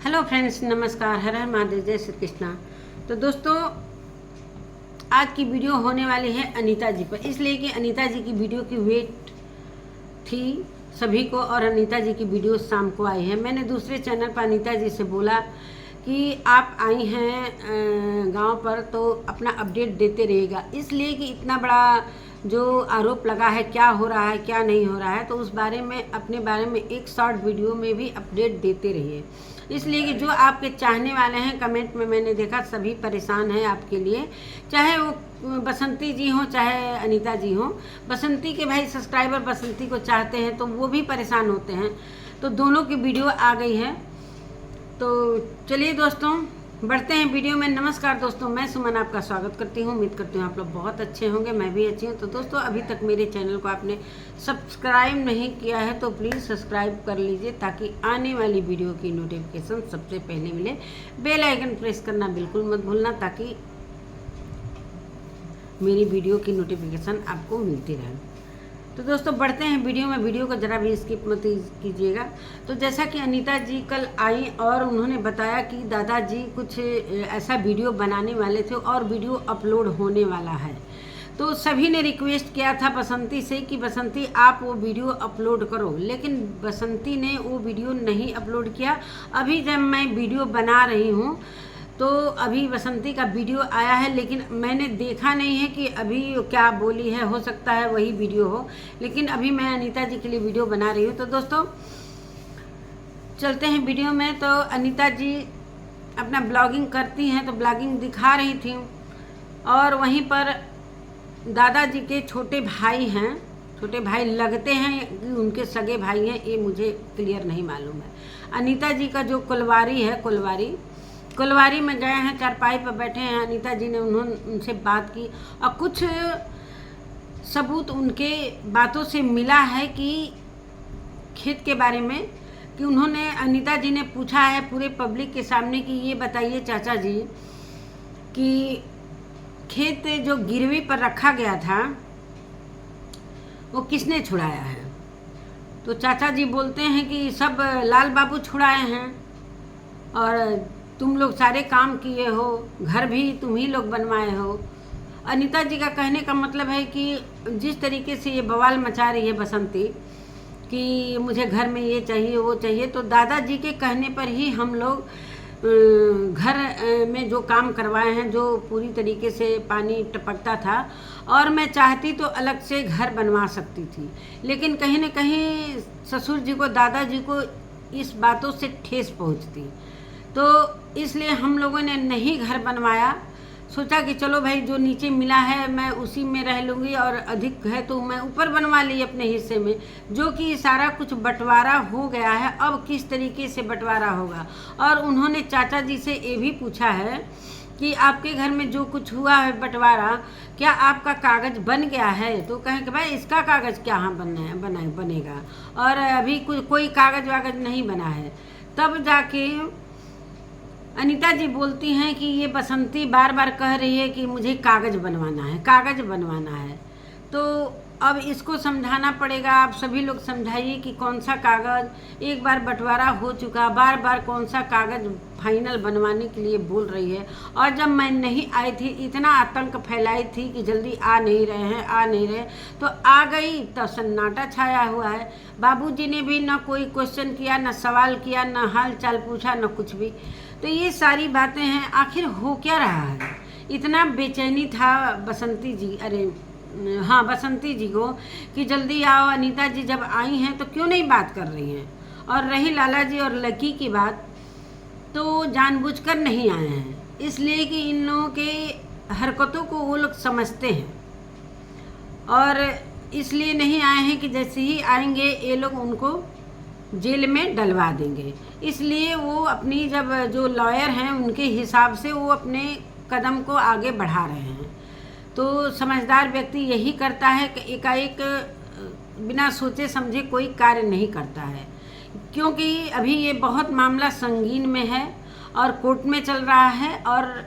Hello friends, नमस्कार। हर हर महादेव, जय श्री कृष्णा। तो दोस्तों, आज की वीडियो होने वाली है अनीता जी पर, इसलिए कि अनीता जी की वीडियो की वेट थी सभी को और अनीता जी की वीडियो शाम को आई है। मैंने दूसरे चैनल पर अनीता जी से बोला कि आप आई हैं गांव पर तो अपना अपडेट देते रहिएगा, इसलिए कि इतना बड़ा जो आरोप लगा है, क्या हो रहा है क्या नहीं हो रहा है, तो उस बारे में अपने बारे में एक शॉर्ट वीडियो में भी अपडेट देते रहिए। इसलिए कि जो आपके चाहने वाले हैं, कमेंट में मैंने देखा सभी परेशान हैं आपके लिए, चाहे वो बसंती जी हों चाहे अनीता जी हों। बसंती के भाई सब्सक्राइबर बसंती को चाहते हैं तो वो भी परेशान होते हैं, तो दोनों की वीडियो आ गई है। तो चलिए दोस्तों, बढ़ते हैं वीडियो में। नमस्कार दोस्तों, मैं सुमन आपका स्वागत करती हूँ। उम्मीद करती हूँ आप लोग बहुत अच्छे होंगे, मैं भी अच्छी हूँ। तो दोस्तों, अभी तक मेरे चैनल को आपने सब्सक्राइब नहीं किया है तो प्लीज़ सब्सक्राइब कर लीजिए, ताकि आने वाली वीडियो की नोटिफिकेशन सबसे पहले मिले। बेल आइकन प्रेस करना बिल्कुल मत भूलना, ताकि मेरी वीडियो की नोटिफिकेशन आपको मिलती रहे। तो दोस्तों, बढ़ते हैं वीडियो में। वीडियो को ज़रा भी स्किप मत कीजिएगा। तो जैसा कि अनीता जी कल आई और उन्होंने बताया कि दादाजी कुछ ऐसा वीडियो बनाने वाले थे और वीडियो अपलोड होने वाला है, तो सभी ने रिक्वेस्ट किया था बसंती से कि बसंती आप वो वीडियो अपलोड करो, लेकिन बसंती ने वो वीडियो नहीं अपलोड किया। अभी जब मैं वीडियो बना रही हूँ तो अभी बसंती का वीडियो आया है, लेकिन मैंने देखा नहीं है कि अभी क्या बोली है। हो सकता है वही वीडियो हो, लेकिन अभी मैं अनीता जी के लिए वीडियो बना रही हूँ। तो दोस्तों, चलते हैं वीडियो में। तो अनीता जी अपना ब्लॉगिंग करती हैं, तो ब्लॉगिंग दिखा रही थी, और वहीं पर दादाजी के छोटे भाई हैं, छोटे भाई लगते हैं कि उनके सगे भाई हैं, ये मुझे क्लियर नहीं मालूम है। अनीता जी का जो कुलवारी है, कुलवारी में गए हैं, चारपाई पर बैठे हैं। अनीता जी ने उनसे बात की और कुछ सबूत उनके बातों से मिला है कि खेत के बारे में, कि उन्होंने अनीता जी ने पूछा है पूरे पब्लिक के सामने कि ये बताइए चाचा जी कि खेत जो गिरवी पर रखा गया था वो किसने छुड़ाया है। तो चाचा जी बोलते हैं कि सब लाल बाबू छुड़ाए हैं, और तुम लोग सारे काम किए हो, घर भी तुम ही लोग बनवाए हो। अनीता जी का कहने का मतलब है कि जिस तरीके से ये बवाल मचा रही है बसंती कि मुझे घर में ये चाहिए वो चाहिए, तो दादाजी के कहने पर ही हम लोग घर में जो काम करवाए हैं, जो पूरी तरीके से पानी टपकता था, और मैं चाहती तो अलग से घर बनवा सकती थी, लेकिन कहीं न कहीं ससुर जी को, दादाजी को इस बातों से ठेस पहुंचती, तो इसलिए हम लोगों ने नहीं घर बनवाया। सोचा कि चलो भाई, जो नीचे मिला है मैं उसी में रह लूँगी, और अधिक है तो मैं ऊपर बनवा ली अपने हिस्से में, जो कि सारा कुछ बंटवारा हो गया है। अब किस तरीके से बंटवारा होगा। और उन्होंने चाचा जी से ये भी पूछा है कि आपके घर में जो कुछ हुआ है बंटवारा, क्या आपका कागज़ बन गया है। तो कहें कि भाई इसका कागज़ क्या बनेगा, और अभी कोई कागज़ वागज नहीं बना है। तब जाके अनीता जी बोलती हैं कि ये बसंती बार बार कह रही है कि मुझे कागज़ बनवाना है, कागज़ बनवाना है। तो अब इसको समझाना पड़ेगा। आप सभी लोग समझाइए कि कौन सा कागज़, एक बार बंटवारा हो चुका, बार बार कौन सा कागज़ फाइनल बनवाने के लिए बोल रही है। और जब मैं नहीं आई थी, इतना आतंक फैलाई थी कि जल्दी आ नहीं रहे, तो आ गई तो सन्नाटा छाया हुआ है। बाबूजी ने भी ना कोई क्वेश्चन किया, ना सवाल किया, ना हाल चाल पूछा, ना कुछ भी। तो ये सारी बातें हैं। आखिर हो क्या रहा है। इतना बेचैनी था बसंती जी को कि जल्दी आओ। अनीता जी जब आई हैं तो क्यों नहीं बात कर रही हैं। और रही लाला जी और लकी की बात, तो जानबूझकर नहीं आए हैं, इसलिए कि इन लोगों के हरकतों को वो लोग समझते हैं, और इसलिए नहीं आए हैं कि जैसे ही आएंगे ये लोग उनको जेल में डलवा देंगे। इसलिए वो अपनी, जब जो लॉयर हैं उनके हिसाब से वो अपने कदम को आगे बढ़ा रहे हैं। तो समझदार व्यक्ति यही करता है कि एकाएक बिना सोचे समझे कोई कार्य नहीं करता है, क्योंकि अभी ये बहुत मामला संगीन में है और कोर्ट में चल रहा है। और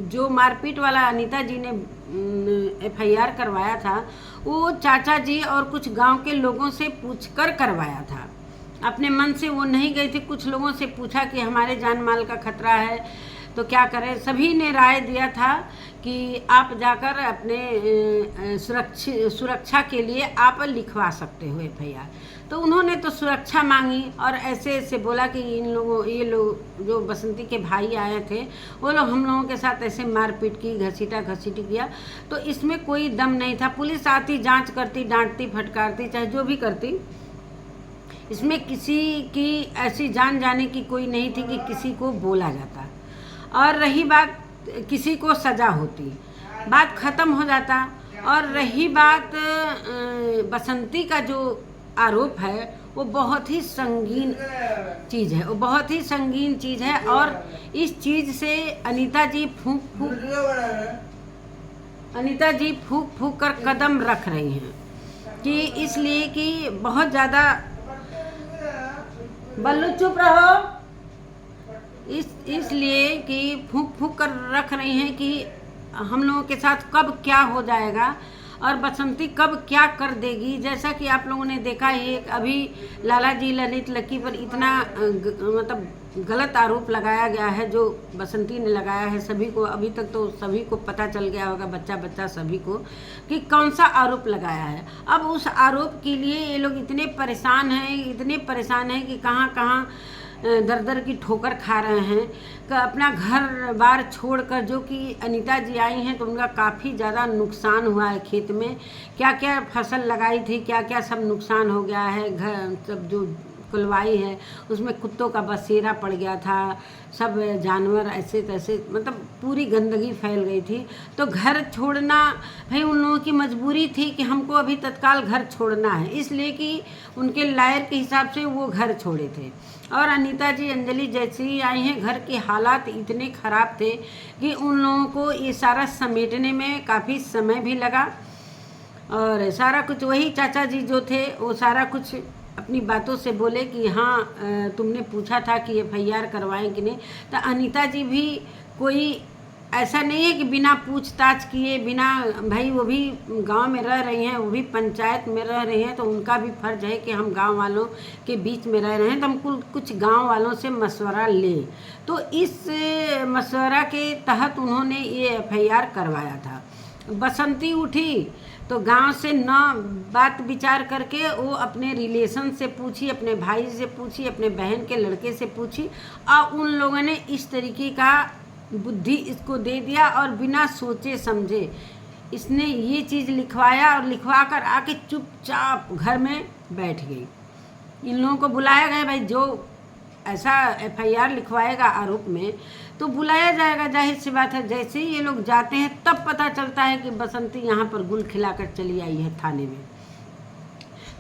जो मारपीट वाला अनीता जी ने FIR करवाया था, वो चाचा जी और कुछ गांव के लोगों से पूछकर करवाया था। अपने मन से वो नहीं गई थी। कुछ लोगों से पूछा कि हमारे जान माल का खतरा है तो क्या करें। सभी ने राय दिया था कि आप जाकर अपने सुरक्षा के लिए आप लिखवा सकते हो एफआईआर। तो उन्होंने तो सुरक्षा मांगी और ऐसे ऐसे बोला कि ये लोग जो बसंती के भाई आए थे वो लोग हम लोगों के साथ ऐसे मारपीट की, घसीटा घसीटी किया। तो इसमें कोई दम नहीं था। पुलिस आती, जांच करती, डांटती, फटकारती, चाहे जो भी करती, इसमें किसी की ऐसी जान जाने की कोई नहीं थी कि किसी को बोला जाता। और रही बात किसी को सज़ा होती, बात ख़त्म हो जाता। और रही बात बसंती का जो आरोप है वो बहुत ही संगीन चीज़ है, वो बहुत ही संगीन चीज़ है। और इस चीज़ से अनीता जी फूंक फूंक कर कदम रख रही हैं कि इसलिए कि बहुत ज़्यादा। बल्लू चुप रहो। इसलिए कि फूंक फूंक कर रख रही हैं कि हम लोगों के साथ कब क्या हो जाएगा और बसंती कब क्या कर देगी। जैसा कि आप लोगों ने देखा है अभी लाला जी ललित लकी पर इतना मतलब गलत आरोप लगाया गया है जो बसंती ने लगाया है सभी को। अभी तक तो सभी को पता चल गया होगा, बच्चा सभी को, कि कौन सा आरोप लगाया है। अब उस आरोप के लिए ये लोग इतने परेशान हैं कि कहाँ दर दर की ठोकर खा रहे हैं कि अपना घर बार छोड़कर। जो कि अनीता जी आई हैं तो उनका काफ़ी ज़्यादा नुकसान हुआ है। खेत में क्या क्या फसल लगाई थी, क्या क्या सब नुकसान हो गया है। घर सब जो कुलवाई है उसमें कुत्तों का बसेरा पड़ गया था, सब जानवर ऐसे तैसे, मतलब पूरी गंदगी फैल गई थी। तो घर छोड़ना भाई उन लोगों की मजबूरी थी कि हमको अभी तत्काल घर छोड़ना है, इसलिए कि उनके लायर के हिसाब से वो घर छोड़े थे। और अनीता जी अंजलि जैसे ही आई हैं घर के हालात इतने ख़राब थे कि उन लोगों को ये सारा समेटने में काफ़ी समय भी लगा। और सारा कुछ वही चाचा जी जो थे वो सारा कुछ अपनी बातों से बोले कि हाँ तुमने पूछा था कि एफआईआर करवाएं कि नहीं। तो अनीता जी भी कोई ऐसा नहीं है कि बिना पूछताछ किए, बिना, भाई वो भी गांव में रह रही हैं, वो भी पंचायत में रह रही हैं, तो उनका भी फर्ज है कि हम गांव वालों के बीच में रह रहे हैं तो हम कुछ गांव वालों से मशवरा लें। तो इस मशवरा के तहत उन्होंने ये एफआईआर करवाया था। बसंती उठी तो गांव से न बात विचार करके वो अपने रिलेशन से पूछी, अपने भाई से पूछी, अपने बहन के लड़के से पूछी और उन लोगों ने इस तरीके का बुद्धि इसको दे दिया और बिना सोचे समझे इसने ये चीज़ लिखवाया और लिखवा कर आके चुपचाप घर में बैठ गई। इन लोगों को बुलाया गया, भाई जो ऐसा एफआईआर लिखवाएगा आरोप में तो बुलाया जाएगा, जाहिर सी बात है। जैसे ही ये लोग जाते हैं तब पता चलता है कि बसंती यहाँ पर गुल खिलाकर चली आई है थाने में।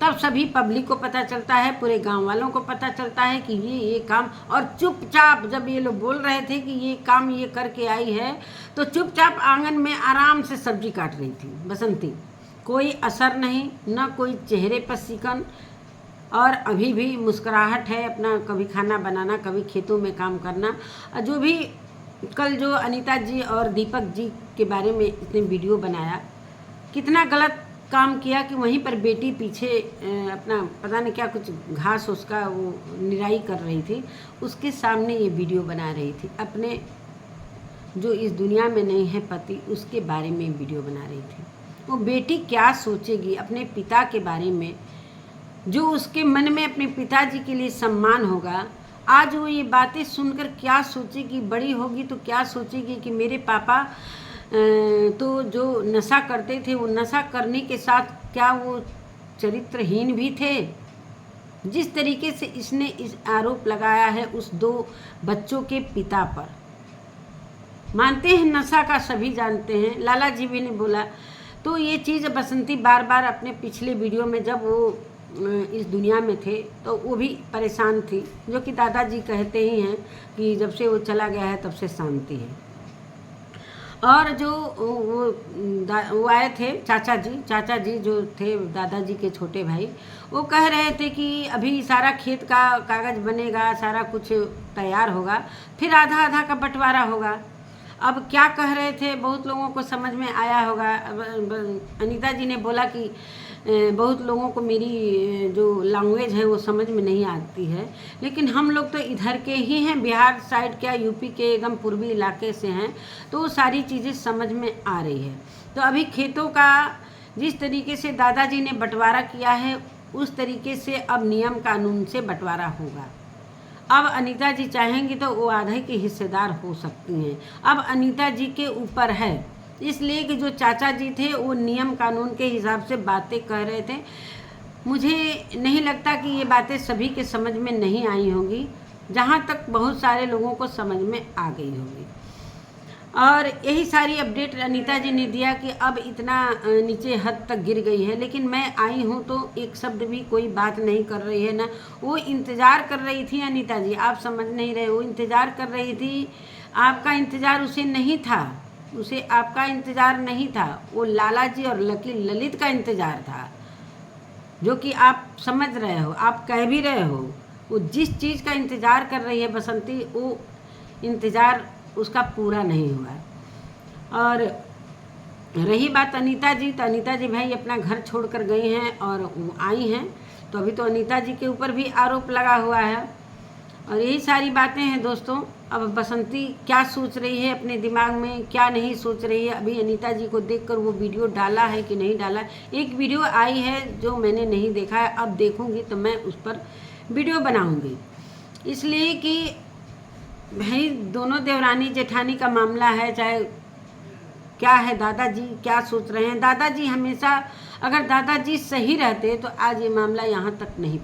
तब सभी पब्लिक को पता चलता है, पूरे गांव वालों को पता चलता है कि ये काम। और चुपचाप जब ये लोग बोल रहे थे कि ये काम ये करके आई है तो चुपचाप आंगन में आराम से सब्जी काट रही थी बसंती। कोई असर नहीं, न कोई चेहरे पर सिकन, और अभी भी मुस्कुराहट है। अपना कभी खाना बनाना, कभी खेतों में काम करना। जो भी कल जो अनीता जी और दीपक जी के बारे में इसने वीडियो बनाया, कितना गलत काम किया कि वहीं पर बेटी पीछे अपना पता नहीं क्या कुछ घास उसका वो निराई कर रही थी, उसके सामने ये वीडियो बना रही थी। अपने जो इस दुनिया में नहीं है पति, उसके बारे में वीडियो बना रही थी। वो बेटी क्या सोचेगी अपने पिता के बारे में, जो उसके मन में अपने पिताजी के लिए सम्मान होगा। आज वो ये बातें सुनकर क्या सोचेगी, बड़ी होगी तो क्या सोचेगी कि मेरे पापा तो जो नशा करते थे वो नशा करने के साथ क्या वो चरित्रहीन भी थे। जिस तरीके से इसने इस आरोप लगाया है उस 2 बच्चों के पिता पर, मानते हैं नशा का सभी जानते हैं, लाला जी भी ने बोला। तो ये चीज़ बसंती बार बार अपने पिछले वीडियो में जब वो इस दुनिया में थे तो वो भी परेशान थी, जो कि दादाजी कहते ही हैं कि जब से वो चला गया है तब से शांति है। और जो वो आए थे चाचा जी जो थे दादाजी के छोटे भाई, वो कह रहे थे कि अभी सारा खेत का कागज़ बनेगा, सारा कुछ तैयार होगा, फिर आधा आधा का बंटवारा होगा। अब क्या कह रहे थे बहुत लोगों को समझ में आया होगा। अनीता जी ने बोला कि बहुत लोगों को मेरी जो लैंग्वेज है वो समझ में नहीं आती है, लेकिन हम लोग तो इधर के ही हैं, बिहार साइड क्या यूपी के एकदम पूर्वी इलाके से हैं, तो वो सारी चीज़ें समझ में आ रही है। तो अभी खेतों का जिस तरीके से दादाजी ने बंटवारा किया है उस तरीके से अब नियम कानून से बंटवारा होगा। अब अनीता जी चाहेंगी तो वो आधे के हिस्सेदार हो सकती हैं। अब अनीता जी के ऊपर है, इसलिए कि जो चाचा जी थे वो नियम कानून के हिसाब से बातें कह रहे थे। मुझे नहीं लगता कि ये बातें सभी के समझ में नहीं आई होंगी, जहाँ तक बहुत सारे लोगों को समझ में आ गई होगी। और यही सारी अपडेट अनीता जी ने दिया कि अब इतना नीचे हद तक गिर गई है, लेकिन मैं आई हूँ तो एक शब्द भी कोई बात नहीं कर रही है ना। वो इंतज़ार कर रही थी अनीता जी, आप समझ नहीं रहे, वो इंतज़ार कर रही थी। आपका इंतज़ार उसे नहीं था, उसे आपका इंतज़ार नहीं था, वो लाला जी और ललित का इंतज़ार था, जो कि आप समझ रहे हो, आप कह भी रहे हो। वो जिस चीज़ का इंतज़ार कर रही है बसंती, वो इंतज़ार उसका पूरा नहीं हुआ। और रही बात अनीता जी, तो अनीता जी भाई अपना घर छोड़कर गई हैं और आई हैं, तो अभी तो अनीता जी के ऊपर भी आरोप लगा हुआ है। और यही सारी बातें हैं दोस्तों। अब बसंती क्या सोच रही है अपने दिमाग में, क्या नहीं सोच रही है, अभी अनीता जी को देखकर वो वीडियो डाला है कि नहीं डाला। एक वीडियो आई है जो मैंने नहीं देखा है, अब देखूंगी तो मैं उस पर वीडियो बनाऊंगी, इसलिए कि भाई दोनों देवरानी जेठानी का मामला है। चाहे क्या है, दादाजी क्या सोच रहे हैं। दादाजी हमेशा, अगर दादाजी सही रहते तो आज ये मामला यहाँ तक नहीं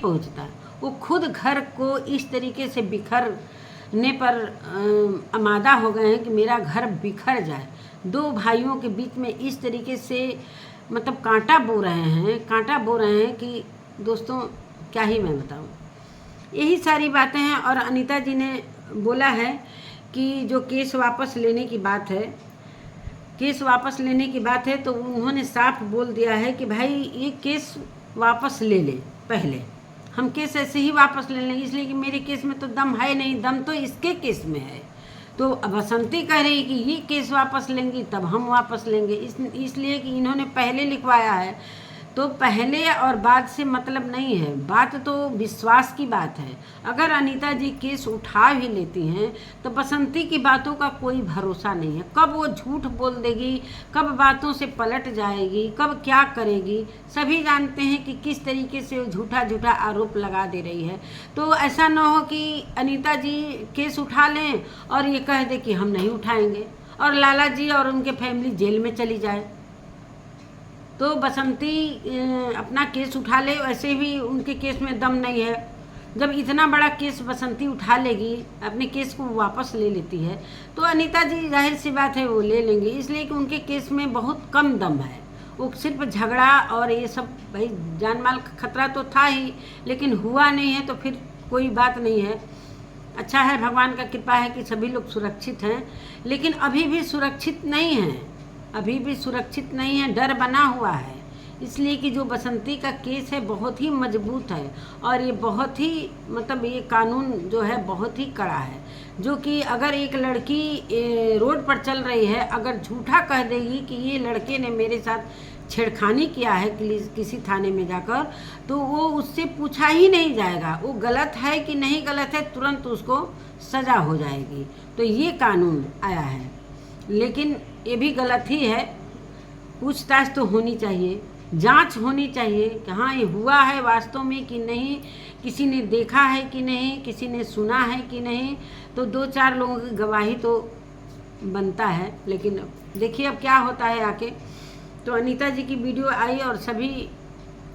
पहुँचता। वो खुद घर को इस तरीके से बिखरने पर आमादा हो गए हैं कि मेरा घर बिखर जाए। दो भाइयों के बीच में इस तरीके से मतलब कांटा बो रहे हैं कि दोस्तों क्या ही मैं बताऊँ। यही सारी बातें हैं। और अनीता जी ने बोला है कि जो केस वापस लेने की बात है, तो उन्होंने साफ बोल दिया है कि भाई ये केस वापस ले ले, पहले हम केस ऐसे ही वापस ले लेंगे, इसलिए कि मेरे केस में तो दम है नहीं, दम तो इसके केस में है। तो बसंती कह रही कि ये केस वापस लेंगी तब हम वापस लेंगे, इसलिए कि इन्होंने पहले लिखवाया है। तो पहले और बाद से मतलब नहीं है, बात तो विश्वास की बात है। अगर अनीता जी केस उठा भी लेती हैं तो बसंती की बातों का कोई भरोसा नहीं है, कब वो झूठ बोल देगी, कब बातों से पलट जाएगी, कब क्या करेगी। सभी जानते हैं कि किस तरीके से वो झूठा आरोप लगा दे रही है। तो ऐसा ना हो कि अनीता जी केस उठा लें और ये कह दे कि हम नहीं उठाएंगे और लाला जी और उनके फैमिली जेल में चली जाए। तो बसंती अपना केस उठा ले, वैसे भी उनके केस में दम नहीं है। जब इतना बड़ा केस बसंती उठा लेगी, अपने केस को वापस ले लेती है, तो अनीता जी जाहिर सी बात है वो ले लेंगे, इसलिए कि उनके केस में बहुत कम दम है। वो सिर्फ झगड़ा और ये सब, भाई जान माल का खतरा तो था ही, लेकिन हुआ नहीं है तो फिर कोई बात नहीं है। अच्छा है, भगवान का कृपा है कि सभी लोग सुरक्षित हैं, लेकिन अभी भी सुरक्षित नहीं है, डर बना हुआ है। इसलिए कि जो बसंती का केस है बहुत ही मजबूत है और ये बहुत ही मतलब ये कानून जो है बहुत ही कड़ा है, जो कि अगर एक लड़की रोड पर चल रही है, अगर झूठा कह देगी कि ये लड़के ने मेरे साथ छेड़खानी किया है किसी थाने में जाकर, तो वो उससे पूछा ही नहीं जाएगा, वो गलत है कि नहीं गलत है, तुरंत उसको सज़ा हो जाएगी। तो ये कानून आया है, लेकिन ये भी गलत ही है। पूछताछ तो होनी चाहिए, जांच होनी चाहिए कि हाँ ये हुआ है वास्तव में कि नहीं, किसी ने देखा है कि नहीं, किसी ने सुना है कि नहीं। तो 2-4 लोगों की गवाही तो बनता है, लेकिन देखिए अब क्या होता है आके। तो अनीता जी की वीडियो आई और सभी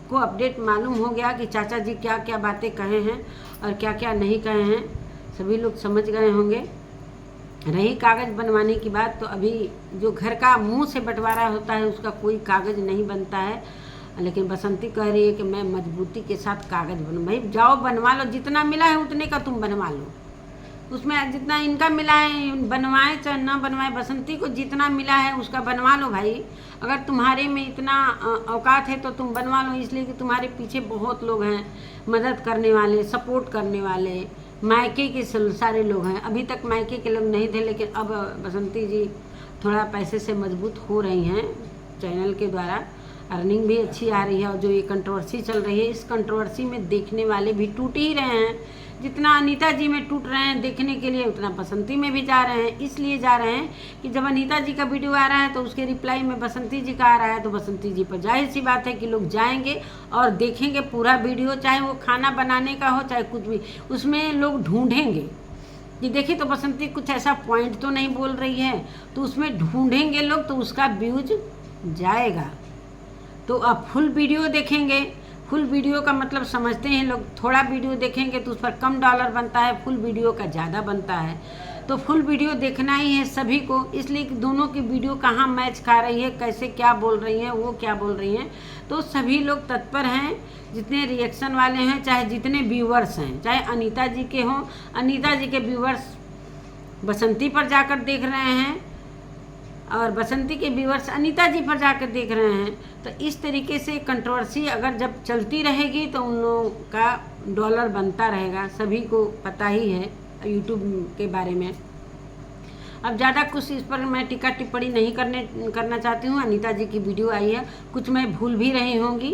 को अपडेट मालूम हो गया कि चाचा जी क्या क्या बातें कहे हैं और क्या क्या नहीं कहे हैं, सभी लोग समझ गए होंगे। रही कागज़ बनवाने की बात, तो अभी जो घर का मुंह से बंटवारा होता है उसका कोई कागज़ नहीं बनता है, लेकिन बसंती कह रही है कि मैं मजबूती के साथ कागज़ भाई जाओ बनवा लो, जितना मिला है उतने का तुम बनवा लो, उसमें जितना इनका मिला है बनवाए चाहे ना बनवाए, बसंती को जितना मिला है उसका बनवा लो भाई। अगर तुम्हारे में इतना औकात है तो तुम बनवा लो, इसलिए कि तुम्हारे पीछे बहुत लोग हैं मदद करने वाले, सपोर्ट करने वाले, मायके के सारे लोग हैं। अभी तक मायके के लोग नहीं थे, लेकिन अब बसंती जी थोड़ा पैसे से मजबूत हो रही हैं चैनल के द्वारा, अर्निंग भी अच्छी आ रही है। और जो ये कंट्रोवर्सी चल रही है, इस कंट्रोवर्सी में देखने वाले भी टूट ही रहे हैं। जितना अनीता जी में टूट रहे हैं देखने के लिए, उतना बसंती में भी जा रहे हैं। इसलिए जा रहे हैं कि जब अनीता जी का वीडियो आ रहा है तो उसके रिप्लाई में बसंती जी का आ रहा है, तो बसंती जी पर जाहिर सी बात है कि लोग जाएंगे और देखेंगे पूरा वीडियो, चाहे वो खाना बनाने का हो चाहे कुछ भी, उसमें लोग ढूंढेंगे कि देखिए तो बसंती कुछ ऐसा पॉइंट तो नहीं बोल रही है, तो उसमें ढूंढेंगे लोग, तो उसका व्यूज जाएगा। तो अब फुल वीडियो देखेंगे। फुल वीडियो का मतलब समझते हैं लोग, थोड़ा वीडियो देखेंगे तो उस पर कम डॉलर बनता है, फुल वीडियो का ज़्यादा बनता है। तो फुल वीडियो देखना ही है सभी को, इसलिए कि दोनों की वीडियो कहाँ मैच खा रही है, कैसे क्या बोल रही हैं, वो क्या बोल रही हैं, तो सभी लोग तत्पर हैं। जितने रिएक्शन वाले हैं, चाहे जितने व्यूवर्स हैं, चाहे अनीता जी के हों, अनीता जी के व्यूवर्स बसंती पर जाकर देख रहे हैं और बसंती के व्यूवर्स अनीता जी पर जाकर देख रहे हैं। तो इस तरीके से कंट्रोवर्सी अगर जब चलती रहेगी तो उन लोगों का डॉलर बनता रहेगा, सभी को पता ही है यूट्यूब के बारे में। अब ज़्यादा कुछ इस पर मैं टीका टिप्पणी नहीं करना चाहती हूँ। अनीता जी की वीडियो आई है, कुछ मैं भूल भी रही होंगी,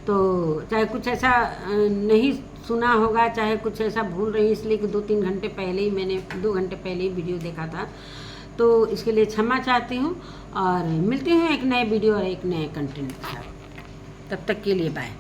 तो चाहे कुछ ऐसा नहीं सुना होगा, चाहे कुछ ऐसा भूल रही, इसलिए कि 2-3 घंटे पहले ही मैंने 2 घंटे पहले ही वीडियो देखा था, तो इसके लिए क्षमा चाहती हूँ। और मिलती हूँ एक नए वीडियो और एक नए कंटेंट के साथ। तब तक के लिए बाय।